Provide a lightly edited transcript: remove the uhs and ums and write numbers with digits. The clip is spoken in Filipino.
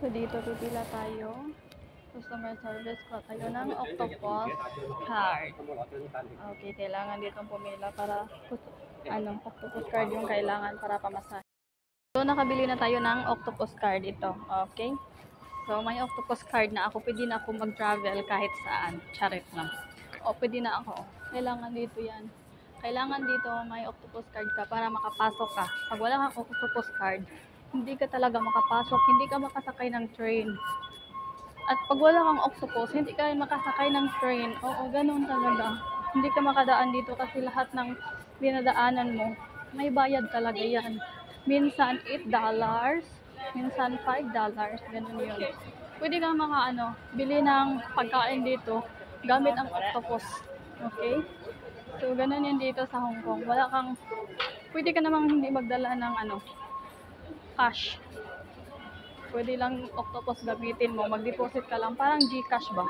So, dito pipila tayo. Customer service ko tayo ng Octopus card. Okay, kailangan dito pumila para Octopus card yung kailangan para pamasahe. So, nakabili na tayo ng Octopus card ito. Okay? So, may Octopus card na ako. Pwede na ako mag-travel kahit saan. Charit lang. O, pwede na ako. Kailangan dito yan. Kailangan dito may Octopus card ka para makapasok ka. Pag wala kang Octopus card, hindi ka talaga makapasok. Hindi ka makasakay ng train. At pag wala kang Octopus, hindi ka makasakay ng train. Oo, ganun talaga. Hindi ka makadaan dito kasi lahat ng dinadaanan mo, may bayad talaga yan. Minsan $8, minsan $5, ganun yun. Pwede kang bili ng pagkain dito gamit ang Octopus. Okay? So, ganun yun dito sa Hong Kong. Pwede ka namang hindi magdala ng cash. Pwede lang Octopus gamitin mo. Mag-deposit ka lang. Parang GCash ba?